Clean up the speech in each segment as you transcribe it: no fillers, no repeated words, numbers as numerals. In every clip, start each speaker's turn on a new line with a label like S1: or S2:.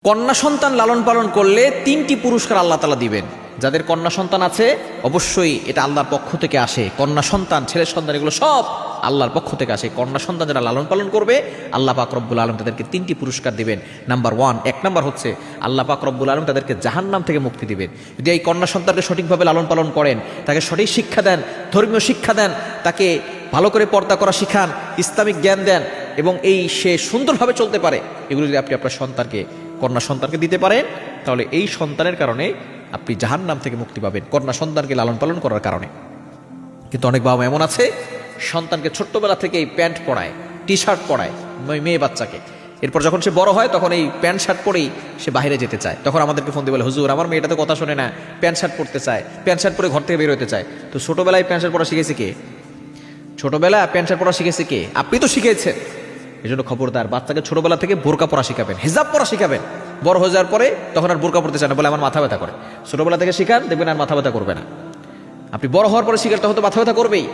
S1: কন্যা সন্তান লালন পালন করলে 3টি পুরস্কার আল্লাহ তাআলা দিবেন। যাদের কন্যা সন্তান আছে অবশ্যই এটা আল্লাহর পক্ষ থেকে আসে। কন্যা সন্তান, ছেলে সন্তান এগুলো সব আল্লাহর পক্ষ থেকে আসে। কন্যা সন্তান যারা লালন পালন করবে আল্লাহ পাক রব্বুল আলামিন তাদেরকে 3টি পুরস্কার দিবেন। নাম্বার 1, 1 নাম্বার হচ্ছে আল্লাহ পাক রব্বুল আলামিন তাদেরকে জাহান্নাম থেকে মুক্তি দিবেন। যদি এই কন্যা সন্তানকে সঠিকভাবে লালন পালন করেন, তাকে সঠিক শিক্ষা দেন, ধর্মীয় শিক্ষা দেন, তাকে ভালো করে পর্দা করা শিখান, ইসলামিক জ্ঞান দেন এবং সে সুন্দরভাবে চলতে পারে, এগুলো যদি আপনি আপনার কন্যা সন্তানকে দিতে পারেন, তাহলে এই সন্তানের কারণে আপনি জাহান্নাম থেকে মুক্তি পাবেন, কন্যা সন্তানকে লালন পালন করার কারণে। কিন্তু অনেক বাবা মা এমন আছে, সন্তানকে ছোট্টবেলা থেকেই প্যান্ট পরায়, টি শার্ট পরায় মেয়ে বাচ্চাকে, এরপর যখন সে বড় হয় তখন এই প্যান্ট শার্ট পরেই সে বাইরে যেতে চায়। তখন আমাদেরকে ফোন দিয়ে বলে, হুজুর আমার মেয়েটা তো কথা শোনে না, প্যান্ট শার্ট পরতে চায়, প্যান্ট শার্ট পরে ঘর থেকে বের হতে চায়। তো ছোটবেলায় প্যান্ট শার্ট পরা শিখেছে কে? ছোটবেলায় প্যান্ট শার্ট পরা শিখেছে কে? আপনি তো শিখেছেন। এই জন্য খবরদার, বাচ্চাকে ছোটবেলা থেকে বোরকা পরা শিখাবেন, হিজাব পরা শিখাবেন। বড় হয়ে যাওয়ার পরে তখন আর বোরকা পড়তে চায় না, বলে আমার মাথা ব্যথা করে। ছোটবেলা থেকে শিখান, দেখবেন আর মাথা ব্যথা করবে না। আপনি বড় হওয়ার পরে শিখান, তখন তো মাথা ব্যথা করবেই,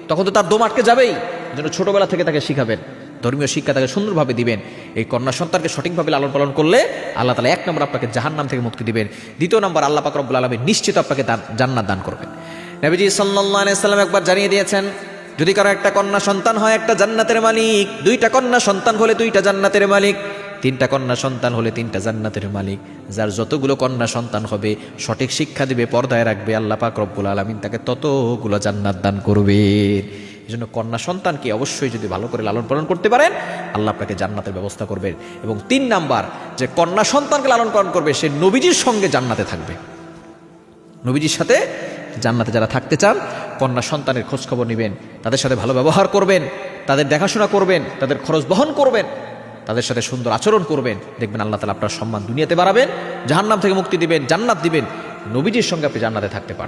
S1: তখন তো তার দম আটকে যাবেই। এই জন্য ছোটবেলা থেকে তাকে শিখাবেন, ধর্মীয় শিক্ষা তাকে সুন্দরভাবে দিবেন। এই কন্যা সন্তানকে সঠিকভাবে লালন পালন করলে আল্লাহ তাআলা 1 নম্বর আপনাকে জাহান্নাম থেকে মুক্তি দিবেন। 2 নম্বর, আল্লাহ পাক রব্বুল আলামিন নিশ্চিত আপনাকে জান্নাত দান করবেন। নবীজি সাল্লাল্লাহু আলাইহি ওয়াসাল্লাম একবার জানিয়ে দিয়েছেন, যদি কারো একটা কন্যা সন্তান হয়, একটা জান্নাতের মালিক। 2টা কন্যা সন্তান হলে 2টা জান্নাতের মালিক। 3টা কন্যা সন্তান হলে 3টা জান্নাতের মালিক। যার যতগুলো কন্যা সন্তান হবে, সঠিক শিক্ষা দিবে, পর্দায় রাখবে, আল্লাহ পাক রব্বুল আলামিন তাকে ততগুলো জান্নাত দান করবেন। এই জন্য কন্যা সন্তানকে অবশ্যই যদি ভালো করে লালন পালন করতে পারেন, আল্লাহ আপনাকে জান্নাতের ব্যবস্থা করবেন। এবং 3 নাম্বার, যে কন্যা সন্তানকে লালন পালন করবে সে নবীজির সঙ্গে জান্নাতে থাকবে। নবীজির সাথে জান্নাতে যারা থাকতে চান, কন্যা সন্তানের খোঁজ খবর নেবেন, তাদের সাথে ভালো ব্যবহার করবেন, তাদের দেখাশোনা করবেন, তাদের খরচ বহন করবেন, তাদের সাথে সুন্দর আচরণ করবেন। দেখবেন আল্লাহ তাআলা আপনার সম্মান দুনিয়াতে বাড়াবেন, জাহান্নাম থেকে মুক্তি দিবেন, জান্নাত দিবেন। নবীজির সঙ্গে আপনি জান্নাতে থাকতে পারেন।